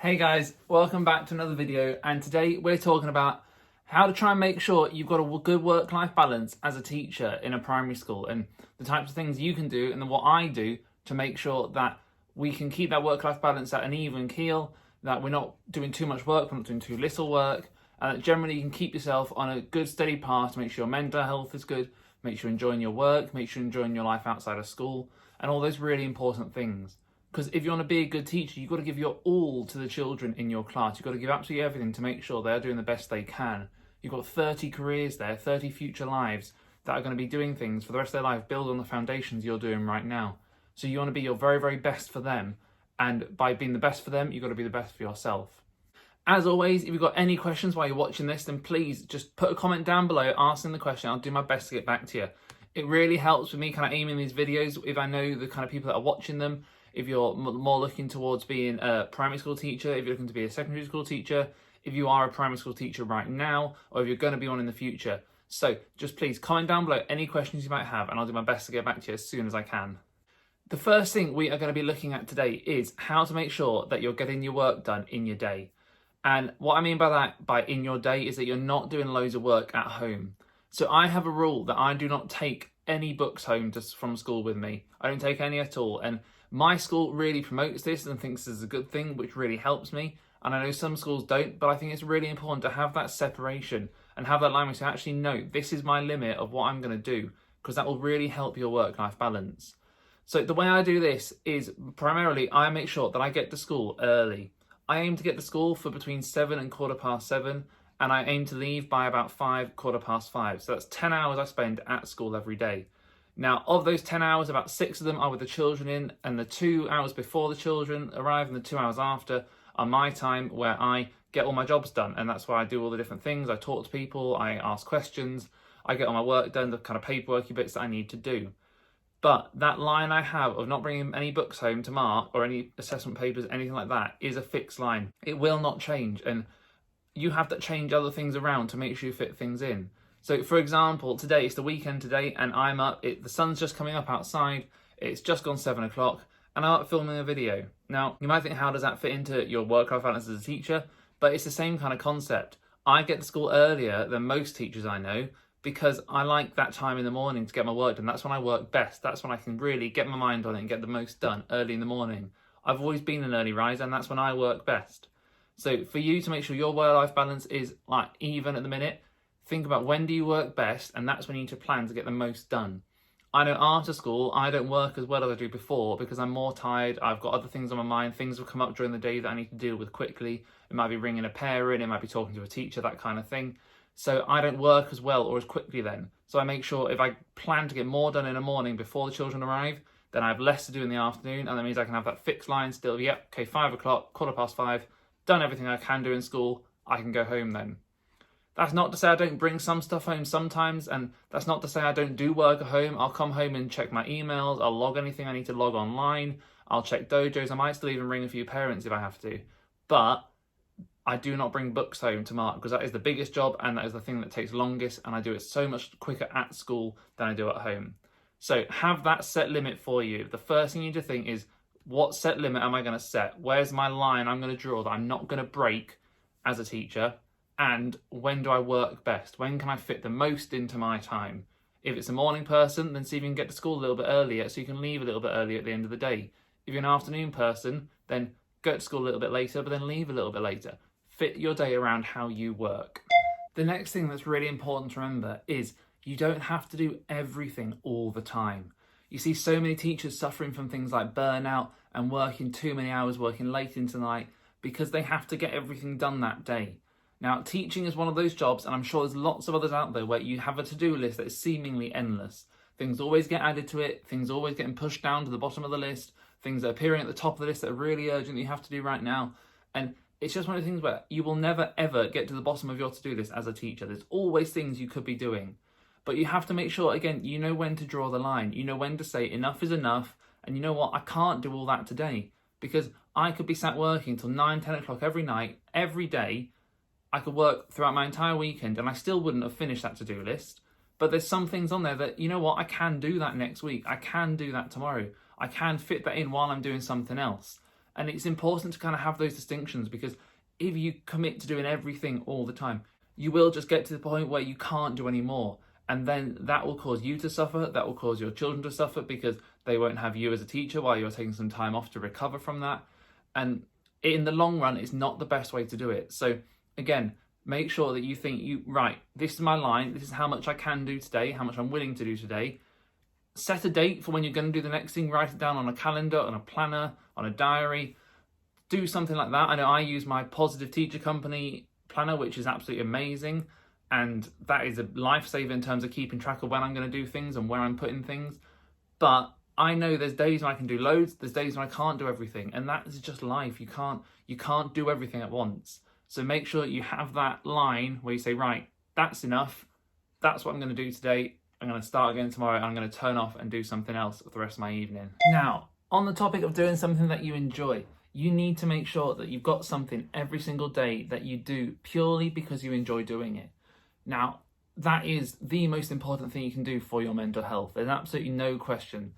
Hey guys, welcome back to another video, and today we're talking about how to try and make sure you've got a good work-life balance as a teacher in a primary school, and the types of things you can do and then what I do to make sure that we can keep that work-life balance at an even keel, that we're not doing too much work, we're not doing too little work, and that generally you can keep yourself on a good steady path to make sure your mental health is good, make sure you're enjoying your work, make sure you're enjoying your life outside of school, and all those really important things. Because if you want to be a good teacher, you've got to give your all to the children in your class. You've got to give absolutely everything to make sure they're doing the best they can. You've got 30 careers there, 30 future lives that are going to be doing things for the rest of their life, build on the foundations you're doing right now. So you want to be your very, very best for them. And by being the best for them, you've got to be the best for yourself. As always, if you've got any questions while you're watching this, then please just put a comment down below asking the question. I'll do my best to get back to you. It really helps with me kind of aiming these videos if I know the kind of people that are watching them. If you're more looking towards being a primary school teacher, if you're looking to be a secondary school teacher, if you are a primary school teacher right now, or if you're going to be one in the future. So just please comment down below any questions you might have, and I'll do my best to get back to you as soon as I can. The first thing we are going to be looking at today is how to make sure that you're getting your work done in your day. And what I mean by that, by in your day, is that you're not doing loads of work at home. So I have a rule that I do not take any books home from school with me. I don't take any at all. And my school really promotes this and thinks this is a good thing, which really helps me. And I know some schools don't, but I think it's really important to have that separation and have that language to actually know this is my limit of what I'm going to do, because that will really help your work-life balance. So the way I do this is primarily I make sure that I get to school early. I aim to get to school for between 7 and 7:15, and I aim to leave by about 5, 5:15. So that's 10 hours I spend at school every day. Now, of those 10 hours, about 6 of them are with the children in, and the 2 hours before the children arrive and the 2 hours after are my time where I get all my jobs done. And that's why I do all the different things. I talk to people, I ask questions, I get all my work done, the kind of paperworky bits that I need to do. But that line I have of not bringing any books home to mark or any assessment papers, anything like that, is a fixed line. It will not change. And you have to change other things around to make sure you fit things in. So for example, today, it's the weekend today, and I'm up, the sun's just coming up outside, it's just gone 7 o'clock, and I'm up filming a video. Now, you might think, how does that fit into your work-life balance as a teacher? But it's the same kind of concept. I get to school earlier than most teachers I know, because I like that time in the morning to get my work done. That's when I work best. That's when I can really get my mind on it and get the most done, early in the morning. I've always been an early riser, and that's when I work best. So for you to make sure your work-life balance is like even at the minute, think about when do you work best, and that's when you need to plan to get the most done. I know after school, I don't work as well as I do before because I'm more tired, I've got other things on my mind, things will come up during the day that I need to deal with quickly. It might be ringing a parent, it might be talking to a teacher, that kind of thing. So I don't work as well or as quickly then. So I make sure if I plan to get more done in the morning before the children arrive, then I have less to do in the afternoon, and that means I can have that fixed line still. Yep, okay, 5 o'clock, 5:15, done everything I can do in school, I can go home then. That's not to say I don't bring some stuff home sometimes, and that's not to say I don't do work at home. I'll come home and check my emails, I'll log anything I need to log online, I'll check dojos, I might still even ring a few parents if I have to. But I do not bring books home to mark, because that is the biggest job and that is the thing that takes longest, and I do it so much quicker at school than I do at home. So have that set limit for you. The first thing you need to think is, what set limit am I going to set? Where's my line I'm going to draw that I'm not going to break as a teacher? And when do I work best? When can I fit the most into my time? If it's a morning person, then see if you can get to school a little bit earlier so you can leave a little bit earlier at the end of the day. If you're an afternoon person, then go to school a little bit later, but then leave a little bit later. Fit your day around how you work. The next thing that's really important to remember is you don't have to do everything all the time. You see so many teachers suffering from things like burnout and working too many hours, working late into the night, because they have to get everything done that day. Now, teaching is one of those jobs, and I'm sure there's lots of others out there where you have a to-do list that is seemingly endless. Things always get added to it, things always getting pushed down to the bottom of the list, things are appearing at the top of the list that are really urgent that you have to do right now. And it's just one of the things where you will never ever get to the bottom of your to-do list as a teacher. There's always things you could be doing. But you have to make sure, again, you know when to draw the line. You know when to say enough is enough, and you know what, I can't do all that today. Because I could be sat working till 9, 10 o'clock every night, every day. I could work throughout my entire weekend and I still wouldn't have finished that to-do list. But there's some things on there that, you know what, I can do that next week. I can do that tomorrow. I can fit that in while I'm doing something else. And it's important to kind of have those distinctions, because if you commit to doing everything all the time, you will just get to the point where you can't do any more. And then that will cause you to suffer, that will cause your children to suffer, because they won't have you as a teacher while you're taking some time off to recover from that. And in the long run, it's not the best way to do it. So again, make sure that you think, right, this is my line, this is how much I can do today, how much I'm willing to do today. Set a date for when you're going to do the next thing, write it down on a calendar, on a planner, on a diary. Do something like that. I know I use my Positive Teacher Company planner, which is absolutely amazing. And that is a lifesaver in terms of keeping track of when I'm going to do things and where I'm putting things. But I know there's days when I can do loads, there's days when I can't do everything. And that is just life. You can't do everything at once. So make sure you have that line where you say, right, that's enough. That's what I'm going to do today. I'm going to start again tomorrow. I'm going to turn off and do something else for the rest of my evening. Now, on the topic of doing something that you enjoy, you need to make sure that you've got something every single day that you do purely because you enjoy doing it. Now, that is the most important thing you can do for your mental health. There's absolutely no question.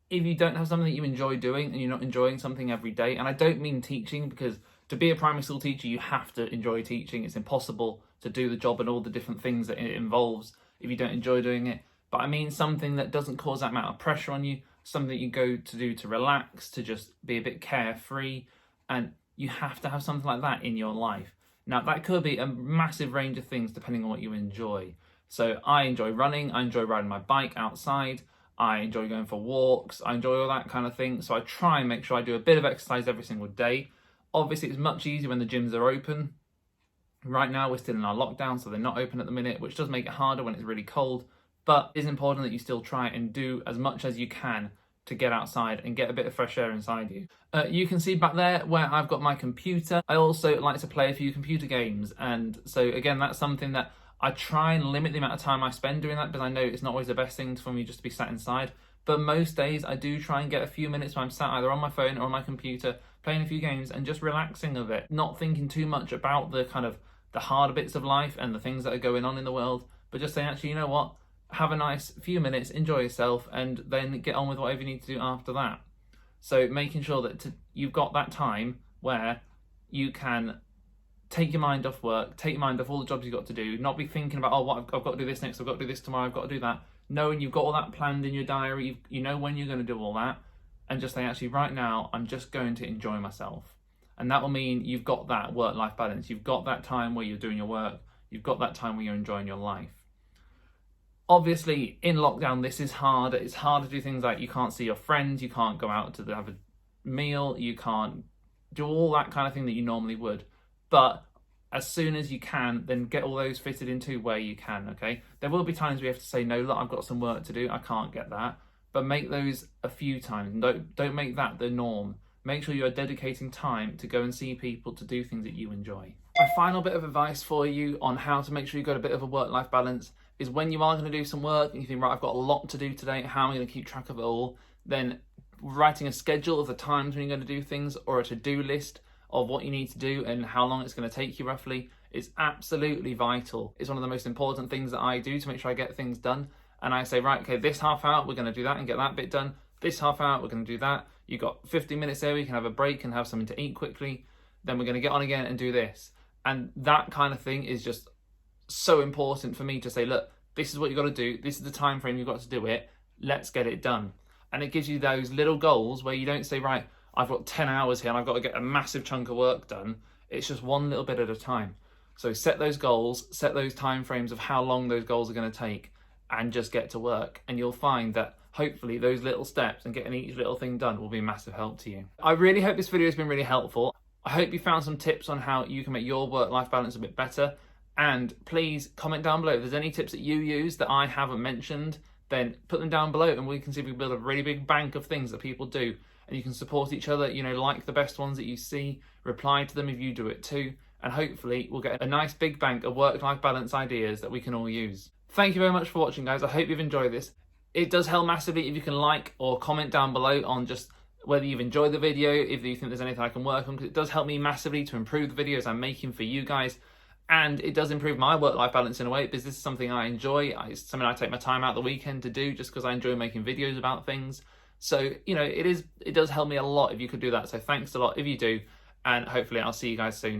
If you don't have something that you enjoy doing and you're not enjoying something every day, and I don't mean teaching, because to be a primary school teacher, you have to enjoy teaching. It's impossible to do the job and all the different things that it involves if you don't enjoy doing it. But I mean something that doesn't cause that amount of pressure on you, something that you go to do to relax, to just be a bit carefree, and you have to have something like that in your life. Now, that could be a massive range of things depending on what you enjoy. So I enjoy running, I enjoy riding my bike outside, I enjoy going for walks, I enjoy all that kind of thing. So I try and make sure I do a bit of exercise every single day. Obviously, it's much easier when the gyms are open. Right now, we're still in our lockdown, so they're not open at the minute, which does make it harder when it's really cold. But it's important that you still try and do as much as you can to get outside and get a bit of fresh air inside you. You can see back there where I've got my computer. I also like to play a few computer games. And so again, that's something that I try and limit the amount of time I spend doing that, because I know it's not always the best thing for me just to be sat inside. But most days I do try and get a few minutes where I'm sat either on my phone or on my computer playing a few games and just relaxing a bit, not thinking too much about the kind of the harder bits of life and the things that are going on in the world, but just saying, actually, you know what? Have a nice few minutes, enjoy yourself, and then get on with whatever you need to do after that. So making sure that you've got that time where you can take your mind off work, take your mind off all the jobs you've got to do, not be thinking about, oh, what I've got to do this next, I've got to do this tomorrow, I've got to do that. Knowing you've got all that planned in your diary, you know when you're going to do all that, and just saying, actually, right now, I'm just going to enjoy myself. And that will mean you've got that work-life balance. You've got that time where you're doing your work. You've got that time where you're enjoying your life. Obviously, in lockdown, this is hard. It's hard to do things like you can't see your friends, you can't go out to have a meal, you can't do all that kind of thing that you normally would. But as soon as you can, then get all those fitted into where you can, okay? There will be times where you have to say, no, look, I've got some work to do, I can't get that. But make those a few times. Don't make that the norm. Make sure you're dedicating time to go and see people, to do things that you enjoy. My final bit of advice for you on how to make sure you've got a bit of a work-life balance is when you are going to do some work and you think, right, I've got a lot to do today, how am I going to keep track of it all? Then writing a schedule of the times when you're going to do things, or a to-do list of what you need to do and how long it's going to take you roughly, is absolutely vital. It's one of the most important things that I do to make sure I get things done. And I say, right, okay, this half hour, we're going to do that and get that bit done. This half hour, we're going to do that. You've got 15 minutes there, we can have a break and have something to eat quickly. Then we're going to get on again and do this. And that kind of thing is just so important for me to say, look, this is what you've got to do. This is the time frame you've got to do it. Let's get it done. And it gives you those little goals where you don't say, right, I've got 10 hours here and I've got to get a massive chunk of work done. It's just one little bit at a time. So set those goals, set those time frames of how long those goals are going to take, and just get to work. And you'll find that hopefully those little steps and getting each little thing done will be a massive help to you. I really hope this video has been really helpful. I hope you found some tips on how you can make your work-life balance a bit better. And please comment down below if there's any tips that you use that I haven't mentioned, then put them down below and we can see if we can build a really big bank of things that people do. And you can support each other, you know, like the best ones that you see, reply to them if you do it too. And hopefully we'll get a nice big bank of work-life balance ideas that we can all use. Thank you very much for watching, guys. I hope you've enjoyed this. It does help massively if you can like or comment down below on just whether you've enjoyed the video, if you think there's anything I can work on, because it does help me massively to improve the videos I'm making for you guys. And it does improve my work-life balance in a way, because this is something I enjoy. It's something I take my time out the weekend to do just because I enjoy making videos about things. So, it does help me a lot if you could do that. So thanks a lot if you do, and hopefully I'll see you guys soon.